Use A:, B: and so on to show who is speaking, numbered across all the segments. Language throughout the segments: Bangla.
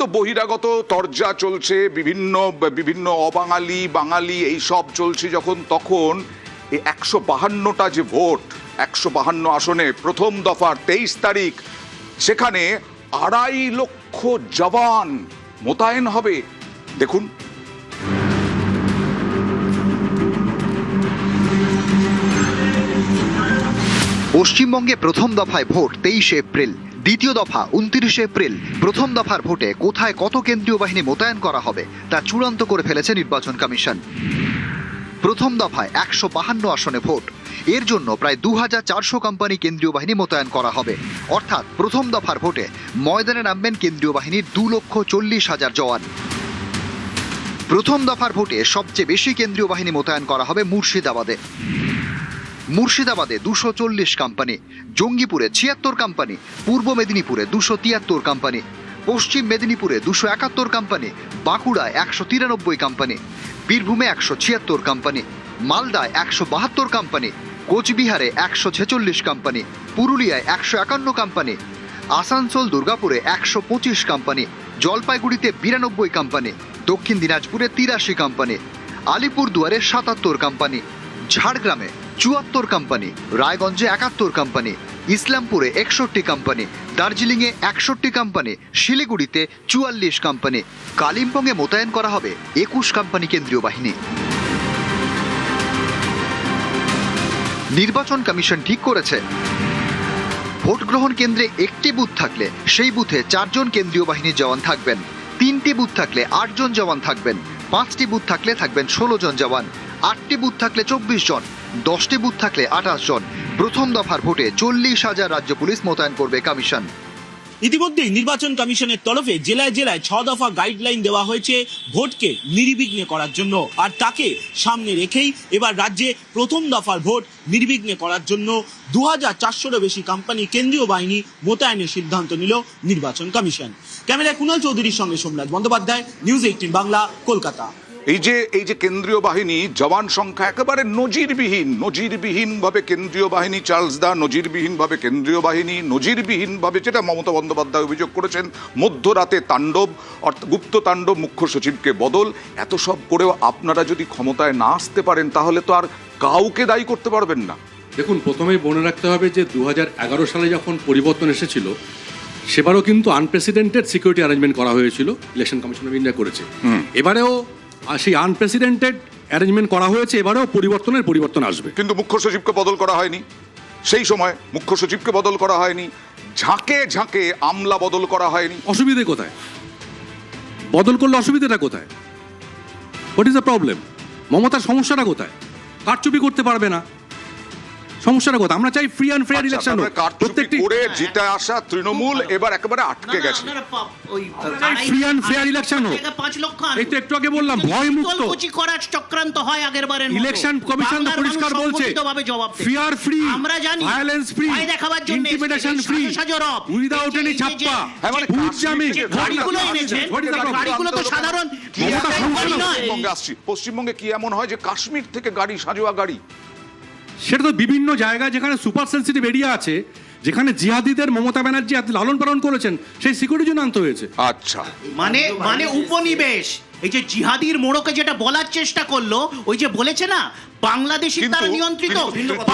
A: তো বহিরাগত তরজা চলছে, বিভিন্ন বিভিন্ন অবাঙালি বাঙালি এই সব চলছে যখন, তখন এই 152টা যে ভোট, 152 আসনে প্রথম দফার 23 তারিখ, সেখানে 2.5 লক্ষ জওয়ান মোতায়েন হবে। দেখুন,
B: পশ্চিমবঙ্গে প্রথম দফায় ভোট 23 এপ্রিল, দ্বিতীয় দফা 29 এপ্রিল। প্রথম দফার ভোটে কোথায় কত কেন্দ্রীয় বাহিনী মোতায়েন করা হবে তা চূড়ান্ত করে ফেলেছে নির্বাচন কমিশন। প্রথম দফায় 152 আসনে ভোট, এর জন্য প্রায় 2400 কোম্পানি কেন্দ্রীয় বাহিনী মোতায়েন করা হবে। অর্থাৎ প্রথম দফার ভোটে ময়দানে নামবেন কেন্দ্রীয় বাহিনীর 2,40,000 জওয়ান। প্রথম দফার ভোটে সবচেয়ে বেশি কেন্দ্রীয় বাহিনী মোতায়েন করা হবে মুর্শিদাবাদে। মুর্শিদাবাদে 240 কোম্পানি, জঙ্গিপুরে 76 কোম্পানি, পূর্ব মেদিনীপুরে 273 কোম্পানি, পশ্চিম মেদিনীপুরে 271 কোম্পানি, বাঁকুড়ায় 193 কোম্পানি, বীরভূমে 176 কোম্পানি, মালদায় 172 কোম্পানি, কোচবিহারে 146 কোম্পানি, পুরুলিয়ায় 151 কোম্পানি, আসানসোল দুর্গাপুরে 125 কোম্পানি, জলপাইগুড়িতে 92 কোম্পানি, দক্ষিণ দিনাজপুরে 83 কোম্পানি, আলিপুরদুয়ারে 77 কোম্পানি, ঝাড়গ্রামে 74 কোম্পানি, রায়গঞ্জে 71 কোম্পানি, ইসলামপুরে 61 কোম্পানি, দার্জিলিংয়ে 61 কোম্পানি, শিলিগুড়িতে 44 কোম্পানি, কালিম্পংয়ে মোতায়েন করা হবে 21 কোম্পানি কেন্দ্রীয় বাহিনী। নির্বাচন কমিশন ঠিক করেছে, ভোট গ্রহণ কেন্দ্রে একটি বুথ থাকলে সেই বুথে 4 জন কেন্দ্রীয় বাহিনীর জওয়ান থাকবেন, 3টি বুথ থাকলে 8 জন জওয়ান থাকবেন, 5টি বুথ থাকলে থাকবেন 16 জন জওয়ান, 8টি বুথ থাকলে 24 জন, 10টি বুথ থাকলে 28 জন। প্রথম দফার ভোটে 40,000 রাজ্য পুলিশ মোতায়েন করবে কমিশন।
C: ইতিমধ্যেই নির্বাচন কমিশনের তরফে জেলায় জেলায় 6 দফা গাইডলাইন দেওয়া হয়েছে ভোটকে নির্বিঘ্নে করার জন্য। আর তাকে সামনে রেখেই এবার রাজ্যে প্রথম দফার ভোট নির্বিঘ্নে করার জন্য 2400-এরও বেশি কোম্পানি কেন্দ্রীয় বাহিনী মোতায়েনের সিদ্ধান্ত নিল নির্বাচন কমিশন। ক্যামেরায় কুণাল চৌধুরীর সঙ্গে সোমনাথ বন্দ্যোপাধ্যায়, নিউজ 18 বাংলা, কলকাতা।
A: এই যে কেন্দ্রীয় বাহিনী জওয়ান সংখ্যা একেবারে নজিরবিহীন ভাবে কেন্দ্রীয় বাহিনী, চার্লস দা, নজিরবিহীন ভাবে কেন্দ্রীয় বাহিনী, নজিরবিহীন ভাবে, যেটা মমতা বন্দ্যোপাধ্যায় অভিযোগ করেছেন, মধ্যরাতে তাণ্ডব, অর্থাৎ গুপ্ত তাণ্ডব, মুখ্য সচিবকে বদল। এত সব করেও আপনারা যদি ক্ষমতায় না আসতে পারেন, তাহলে তো আর কাউকে দায়ী করতে পারবেন না।
D: দেখুন, প্রথমেই মনে রাখতে হবে যে 2011 সালে যখন পরিবর্তন এসেছিল, সেবারও কিন্তু আনপ্রেসিডেন্টেড সিকিউরিটি অ্যারেঞ্জমেন্ট করা হয়েছিল, ইলেকশন কমিশন অফ ইন্ডিয়া করেছে। এবারেও সেই আনপ্রেসিডেন্টেড অ্যারেঞ্জমেন্ট করা হয়েছে, এবারেও পরিবর্তন আসবে।
A: কিন্তু মুখ্য সচিবকে বদল করা হয়নি, সেই সময় মুখ্য সচিবকে বদল করা হয়নি, ঝাঁকে ঝাঁকে আমলা বদল করা হয়নি।
D: অসুবিধে কোথায়? বদল করলে অসুবিধাটা কোথায়? What is the problem? মমতার সমস্যাটা কোথায়? কারচুপি করতে পারবে না, সমস্যাটা কোথায়? আমরা চাই ফ্রি অ্যান্ড ফেয়ার ইলেকশন।
A: প্রত্যেকটি করে জিতে আসা তৃণমূল এবার একেবারে আটকে গেছে।
D: ফ্রি অ্যান্ড ফেয়ার ইলেকশন হোক। এই তো একটু আগে বললাম, ভয় মুক্ত
E: চক্রান্ত হয় আগেরবারের মতো।
D: ইলেকশন কমিশন তো পরিষ্কার বলছে, ফেয়ার ফ্রি,
E: আমরা জানি,
D: ভায়োলেন্স ফ্রি,
E: দেখাবার জন্য
D: ইন্টিমিডেশন ফ্রি, উইদাউট এনি ছাপ্পা, ভোট জামিন।
E: গাড়িগুলো এনেছেন, গাড়িগুলো তো সাধারণ
A: পশ্চিমবঙ্গে কি এমন হয় যে কাশ্মীর থেকে গাড়ি, সাজোয়া গাড়ি?
D: সেটা তো বিভিন্ন জায়গায় যেখানে সুপার সেন্সিটিভ এরিয়া আছে, যেখানে জিহাদিদের মমতা ব্যানার্জি লালন পালন করেছেন, সেই সিকিউরিটির জন্য আনতে হয়েছে।
A: আচ্ছা,
E: মানে উপনিবেশ। এই যে জিহাদির মোড়কে যেটা বলার চেষ্টা করলো, ওই যে বলেছে না বাংলাদেশি তারা নিয়ন্ত্রিত,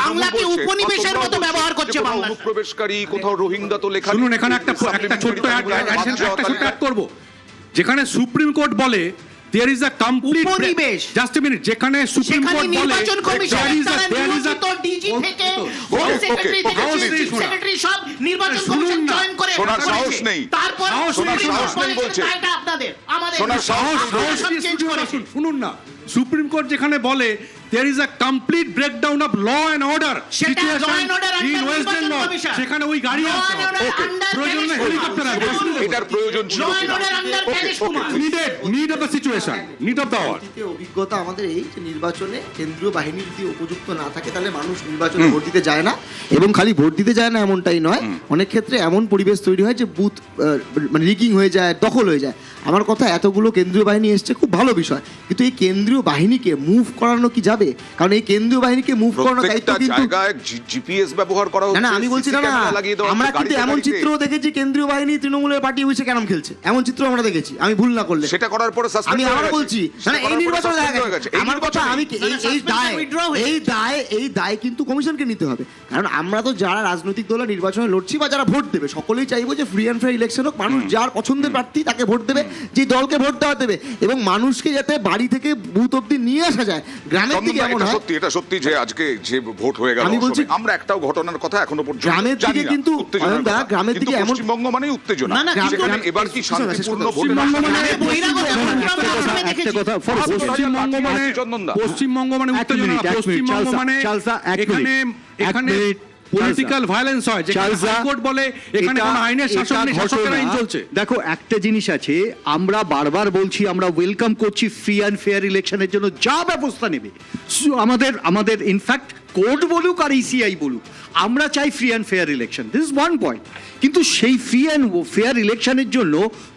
E: বাংলাকে উপনিবেশের মতো ব্যবহার করছে বাংলা।
A: অনুপ্রবেশকারী, কোথাও রোহিঙ্গা তো লেখা।
D: শুনুন, এখানে একটা ছোট্ট অ্যাড করব। যেখানে সুপ্রিম কোর্ট বলে there is a complete
E: উপনিবেশ,
D: just a minute, যেখানে সুপ্রিম কোর্ট বলে
E: নির্বাচন কমিশন তারা ডিজি থেকে হোম সেক্রেটারি থেকে চিফ সেক্রেটারি সব নির্বাচন কমিশন জয়েন করে
A: শোনার সাহস নেই,
E: তারপর
A: সাহস নেই বলছে।
E: এটা আপনাদের আমাদের
A: শোনার সাহস
E: চেঞ্জ করে।
D: শুনুন না, সুপ্রিম কোর্ট যেখানে বলে there is a complete breakdown of law and order situation in West Bengal, সেখানে ওই গাড়ি আছে, প্রয়োজন নেই হেলিকপ্টার আছে,
A: এটার প্রয়োজন ছিল
D: need of the situation, need of the hour।
F: অভিজ্ঞতা আমাদের এই যে নির্বাচনে কেন্দ্রীয় বাহিনী যদি উপযুক্ত না থাকে, তাহলে মানুষ নির্বাচনে ভোট দিতে যায় না। এবং খালি ভোট দিতে যায় না এমনটাই নয়, অনেক ক্ষেত্রে এমন পরিবেশ তৈরি হয় যে বুথ মানে রিগিং হয়ে যায়, দখল হয়ে যায়। আমার কথা, এতগুলো কেন্দ্রীয় বাহিনী এসছে, খুব ভালো বিষয়, কিন্তু এই কেন্দ্রীয় বাহিনীকে মুভ করানো কি যাবে? যাবে? কারণ এই কেন্দ্রীয় বাহিনীকে মুভ করানোর দায়িত্ব
A: প্রত্যেকটা
F: কিন্তু
A: জায়গায় জিপিএস ব্যবহার করা
F: না
A: হচ্ছে,
F: না আমি বলছি না
A: CC
F: না
A: ক্যামেরা লাগিয়ে দেওয়া
F: আমরা
A: হচ্ছে
F: কিন্তু
A: গাড়িতে
F: এমন
A: গাড়িতে।
F: চিত্র দেখেছি কেন্দ্রীয় বাহিনী তৃণমূলের পার্টি অফিসে ক্যারাম খেলছে, এমন চিত্র আমরা দেখেছি, আমি ভুল না করলে।
A: সেটা করার পরে suspend
F: আমি
A: হয়ে
F: আবার
A: গেছে।
F: বলছি
A: সেটা
F: না, এই
A: করার পরে
F: নির্বাচনে
A: suspend
F: দেখা
A: হয়ে
F: গেছে।
A: গেছে। এই
F: আমার কথা আমি
E: না, না, suspension withdraw হয়েছে।
F: এই দায় কিন্তু কমিশনকে নিতে হবে, কারণ আমরা তো যারা রাজনৈতিক দল নির্বাচনে লড়ছি বা যারা ভোট দেবে সকলেই চাইবো যে ফ্রি অ্যান্ড ফেয়ার ইলেকশন হোক, মানুষ যার পছন্দের প্রার্থী তাকে ভোট দেবে, যে দলকে ভোট দেওয়া দেবে, এবং মানুষকে যাতে বাড়ি থেকে বুথ অব্দি নিয়ে আসা যায়। গ্রামের দিকে
A: চন্দনদা,
F: এমন
A: এটা
F: হয়
A: সত্যি, এটা সত্যি যে আজকে যে ভোট হয়ে গেল
F: আমি বলছি-
A: অসমে, আমরা একটাও ঘটনার কথা এখনো পর্যন্ত
F: গ্রামের
A: জানি
F: দিকে
A: না,
F: কিন্তু
A: উত্তেজনার
F: অয়নদা,
A: কথা।
F: গ্রামের
A: কিন্তু
F: দিকে এমন-
A: পশ্চিমবঙ্গ মানেই উত্তেজনা।
E: না, না, কিন্তু-
A: সেখানে এবার কি শান্তিপূর্ণ ভোটের
D: পশ্চিমবঙ্গ মানে
E: বহিরাগত শত্রু আমরা প্রথমে দেখেছি।
D: পশ্চিমবঙ্গ মানে
A: চন্দনদা।
D: পশ্চিমবঙ্গ মানে
G: এক
D: উত্তেজনা,
G: মিনিট,
D: পশ্চিমবঙ্গ মানে
G: চালসা, এক
D: এখানে
G: মিনিট,
D: এখানে
G: এক মিনিট,
D: পলিটিক্যাল ভায়োলেন্স হয়, যেখানে
G: চালসা,
D: হাইকোর্ট বলে এখানে
G: এটা-
D: কোনো আইনের শাসন
G: এটা
D: নেই, শাসকের আইন
G: ঘটনা।
D: চলছে।
G: দেখো একটা জিনিস আছে, আমরা বারবার বলছি আমরা ওয়েলকাম করছি ফ্রি অ্যান্ড ফেয়ার ইলেকশনের জন্য যা ব্যবস্থা নেবে আমাদের ইনফ্যাক্ট কোর্ট বলুক আর ইসিআই বলুক, আমরা চাই free and fair election, this is one point. কিন্তু সেই ফ্রি অ্যান্ড ফেয়ার ইলেকশনের জন্য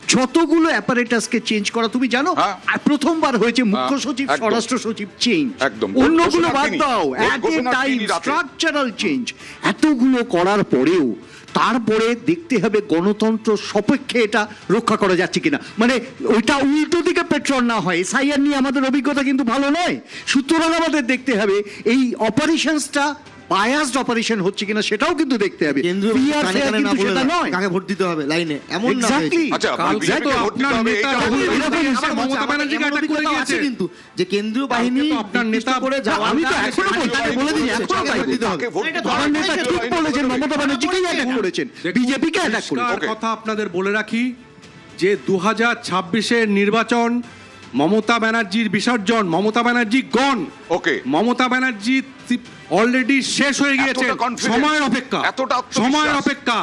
G: যতগুলো অ্যাপারেটাসকে চেঞ্জ করা, তুমি জানো
A: হ্যাঁ।
G: প্রথমবার হয়েছে মুখ্য
A: হ্যাঁ,
G: সচিব,
A: একদম।
G: স্বরাষ্ট্র সচিব চেঞ্জ,
A: একদম।
G: অন্যগুলো
A: ঘোষণার
G: বাদ
A: দিনই।
G: দাও, এট এ
A: ঘোষণার
G: টাইম
A: দিনই রাতে।
G: স্ট্রাকচারাল চেঞ্জ, এতগুলো করার পরেও তারপরে দেখতে হবে গণতন্ত্র সপক্ষে এটা রক্ষা করা যাচ্ছে কিনা, মানে ওইটা উল্টো দিকে পেট্রোল না হয়। এসআইআর নিয়ে আমাদের অভিজ্ঞতা কিন্তু ভালো নয়, সুতরাং আমাদের দেখতে হবে এই অপারেশনসটা বায়াসড অপারেশন হচ্ছে কিনা সেটাও কিন্তু দেখতে হবে।
F: কেন্দ্রীয়
G: Fair,
F: কানে
G: fair
F: কানে না
G: কিন্তু
F: বলে
G: সেটা
F: দেয়,
G: নয়।
F: কাকে ভোট দিতে হবে লাইনে, এমন না
G: Exactly.
F: হয়েছে।
A: আচ্ছা,
D: কাল
A: বিজেপিকে
D: তো
A: ভোট দিতে
D: আপনার
A: হবে,
D: নেতা
A: এইটা
D: রাহুল
A: বলুন।
D: গান্ধী এসে
F: আমার
D: মমতা
F: আমার
D: ব্যানার্জিকে
F: এমন
D: অ্যাটাক করে
F: অভিজ্ঞতা আছে
D: দিয়েছে।
F: কিন্তু যে কেন্দ্রীয় বাহিনী
D: কালকে তো আপনার
F: নির্দিষ্ট
D: নেতা-
F: করে যাওয়া,
G: আমি তো
F: তাকে
G: এখনো বলছি,
F: তাকে বলে দিচ্ছে,
G: এখনো
F: কাকে ভোট দিতে হবে।
A: কাকে ভোট
E: এটা
A: দিতে
E: তো
A: হবে?
G: আমার নেতা ঠিক বলেছেন, মমতা ব্যানার্জিকেই অ্যাটাক করেছেন, বিজেপিকে অ্যাটাক করেছেন।
D: পরিষ্কার
A: Okay.
D: কথা আপনাদের বলে রাখি যে 2026-এর নির্বাচন মমতা ব্যানার্জির বিসর্জন, মমতা ব্যানার্জি গন।
A: Okay.
D: মমতা ব্যানার্জি অলরেডি শেষ হয়ে গিয়েছে,
A: এতটা confident,
D: সময়ের অপেক্ষা,
A: এতটা আত্মবিশ্বাস।
D: সময়ের অপেক্ষা।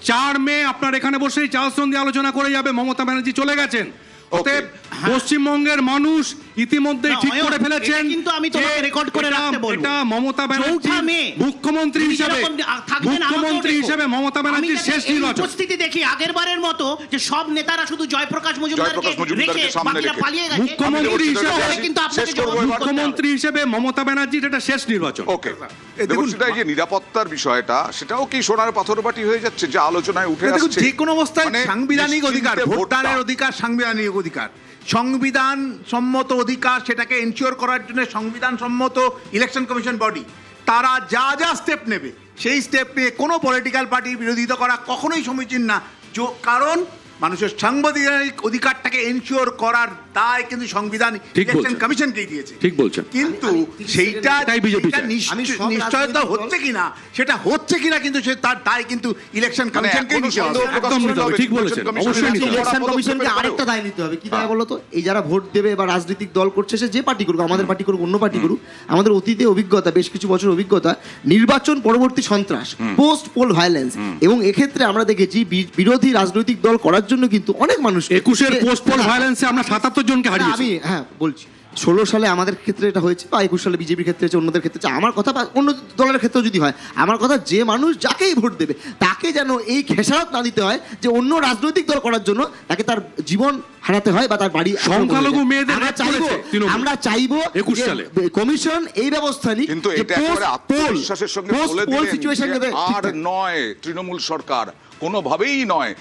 D: 4 মে আপনার এখানে বসেই চালসন দিয়ে আলোচনা করে যাবে, মমতা ব্যানার্জি চলে গেছেন। অতএব পশ্চিমবঙ্গের মানুষ ইতিমধ্যেই
E: না,
D: ঠিক
E: অয়ন,
D: করে ফেলেছেন
E: এটা কিন্তু আমি তোমাকে
D: যে
E: রেকর্ড করে
D: এটা-
E: রাখতে বলবো।
D: এটা মমতা ব্যানার্জি
E: 4 মে
D: মুখ্যমন্ত্রী
E: তুমি
D: হিসেবে,
E: যেরকম থাকবেন, আমাকেও
D: মুখ্যমন্ত্রী
E: দেখো।
D: হিসেবে মমতা ব্যানার্জির
E: আমি
D: শেষ
E: যাতে এই
D: নির্বাচন।
E: উপস্থিতি দেখি আগের বারের মতো যে সব নেতারা শুধু জয়প্রকাশ মজুমদারকে
A: জয়প্রকাশ মজুমদারকে
E: রেখে
A: সামনে
E: বাকিরা
A: রেখে।
E: পালিয়ে গেছে।
D: মুখ্যমন্ত্রী
E: আমি
D: হিসেবে
E: তাহলে কিন্তু আপনাকে
A: শেষ করবো
E: জবাব
A: এবার।
E: করতে হবে।
D: মুখ্যমন্ত্রী হিসেবে মমতা ব্যানার্জির এটা শেষ নির্বাচন।
A: ওকে, দেখুন সেটা এই যে নিরাপত্তার বিষয়টা, সেটাও কি সোনার পাথরবাটি হয়ে যাচ্ছে যে আলোচনায় উঠে
H: দেখুন,
A: আসছে?
H: যে কোনো অবস্থায়
A: মানে
H: সাংবিধানিক অধিকার,
A: নিশ্চিন্তে
H: ভোটদানের
A: ভোটটা।
H: অধিকার সাংবিধানিক অধিকার, সংবিধান সম্মত অধিকার, সেটাকে এনশিওর করার জন্য সংবিধান সম্মত ইলেকশন কমিশন বডি তারা যা যা স্টেপ নেবে সেই স্টেপ নিয়ে কোনো পলিটিক্যাল পার্টির বিরোধিতা করা কখনোই সমীচীন না। কারণ মানুষের সাংবিধানিক অধিকারটাকে এনশিওর করার দায় কিন্তু সংবিধান
D: ঠিক
H: ইলেকশন
D: বলছেন।
H: কমিশনকেই দিয়েছে।
D: ঠিক বলছেন।
H: কিন্তু
F: আমি
H: সেইটা
D: এটাই বিজেপি
H: সেইটা
D: চায়।
F: আমি সব
H: নিশ্চয়তা
F: রাজনৈতিক
H: হচ্ছে কিনা, সেটা হচ্ছে কিনা, কিন্তু সে তার দায় কিন্তু ইলেকশন
A: মানে
H: কমিশনকেই
A: এখনো
H: নিতে হবে।
A: সন্দেহ প্রকাশ
D: একদম
A: করতে হবে,
D: ঠিক বলেছেন,
A: নির্বাচন
D: অবশ্যই
A: কমিশনের
D: নিতে হবে।
F: ইলেকশন
A: পদক্ষেপের
F: কমিশনকে
A: ব্যাপারেও।
F: আরেকটা দায় নিতে হবে, কি দায় বলো তো? এই যারা ভোট দেবে বা রাজনৈতিক দল করছে, সে যে পার্টি করুক, আমাদের পার্টি করুক, অন্য পার্টি করুক, আমাদের অতীতে অভিজ্ঞতা, বেশ কিছু বছর অভিজ্ঞতা, নির্বাচন পরবর্তী সন্ত্রাস, পোস্ট পোল ভায়োলেন্স, এবং এক্ষেত্রে আমরা দেখেছি বিরোধী রাজনৈতিক দল করার জন্য কিন্তু অনেক মানুষ
D: 21-এর পোস্ট পোল ভায়োলেন্সে আমরা 77 জনকে হারিয়েছি।
F: আমি বলছি 16 সালে আমাদের ক্ষেত্রে এটা হয়েছে, বা 21 সালে বিজেপির ক্ষেত্রে হয়েছে, অন্যদের ক্ষেত্রে হয়েছে। আমার কথা, বা অন্য দলের ক্ষেত্রেও যদি হয়, আমার কথা যে মানুষ যাকেই ভোট দেবে তাকে যেন এই খেসারত না দিতে হয় যে অন্য রাজনৈতিক দল করার জন্য তাকে তার জীবন হারাতে হয় বা তার বাড়ি
D: সংখ্যালঘু মেয়েদের
F: আমরা
D: rape
F: চাইবো,
D: করেছে তৃণমূল।
F: আমরা চাইবো
D: 21
F: যে
D: সালে।
F: কমিশন এই ব্যবস্থা নিক,
A: কিন্তু
F: যে
A: এটা একেবারে আত্মবিশ্বাসের সঙ্গে বলে
F: সিচুয়েশন
A: দিলেন
F: নেবে।
A: যে আর নয় তৃণমূল সরকার, কোনোভাবেই নয়।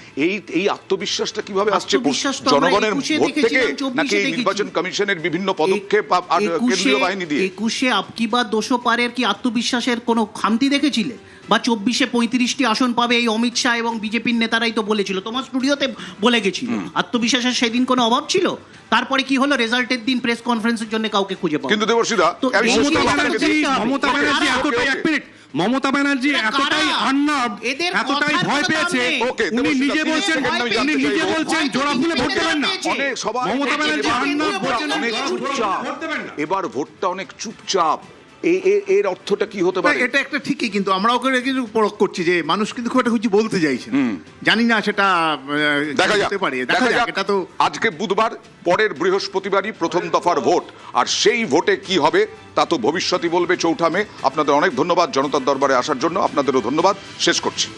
A: এই আত্মবিশ্বাসটা কিভাবে আসছে?
E: আত্মবিশ্বাস তো আমরা
A: জনগণের
E: 21-এ
A: ভোট থেকে
E: দেখেছিলাম, 24-এ
A: নাকি এই
E: দেখেছি।
A: নির্বাচন কমিশনের বিভিন্ন পদক্ষেপ আর কেন্দ্রীয় বাহিনী দিয়ে?
E: 21-এ আপকি বা 200 পারের কি আত্মবিশ্বাসের কোনো খামতি দেখেছিলে? বা 24-এ 35টি আসন পাবে এই অমিত শাহ এবং বিজেপির নেতারাই তো বলেছিল, তোমার স্টুডিওতে বলে গেছিল। আত্মবিশ্বাসের সেদিন কোনো অভাব ছিল? তারপরে কি হলো? রেজাল্টের দিন প্রেস কনফারেন্সের জন্য কাউকে খুঁজে পাওয়া।
A: কিন্তু দেবশ্রীদা,
E: তো
A: আমি
E: এই
A: সত্যি
E: যে
A: আপনাকে
E: আপনাকে
A: দেখি-
E: দেখতে হবে।
D: মমতা ব্যানার্জি
E: কারা?
D: এতটাই, এক মিনিট, মমতা ব্যানার্জি
E: এরা
D: এতটাই
E: কারা?
D: আননার্ভ,
E: এদের
D: এতটাই
E: কথার
D: ভয়
E: কোনো দাম
D: পেয়েছে,
E: নেই।
A: ওকে,
D: উনি
A: দেবশ্রীদা,
D: নিজে
A: please,
D: বলছেন,
A: second আমি জানতে
D: উনি নিজে
A: চাইবো।
D: বলছেন জোড়া ফুলে ভোট দেবেন না।
A: অনেক সবাই
D: মমতা ব্যানার্জি
A: এবার
D: আননার্ভ
A: ভোটটা
D: বলছেন
A: অনেক
D: জোড়া ফুলে
A: চুপচাপ।
D: ভোট দেবেন না।
A: এবার ভোটটা অনেক চুপচাপ। এর অর্থটা কি হতে
H: না,
A: পারে?
H: এটা একটা ঠিকই, কিন্তু আমরা ওকে কিন্তু পরখ করছি যে মানুষ কিন্তু খুব একটা কিছু বলতে চাইছে না। জানি না সেটা
A: দেখা যাক,
H: হতে পারে, দেখা যাক। এটা তো
A: আজকে বুধবার, পরের বৃহস্পতিবারই প্রথম দফার ভোট, আর সেই ভোটে কি হবে তা তো ভবিষ্যৎই বলবে 4 মে। আপনাদের অনেক ধন্যবাদ জনতার দরবারে আসার জন্য, আপনাদেরও ধন্যবাদ। শেষ করছি।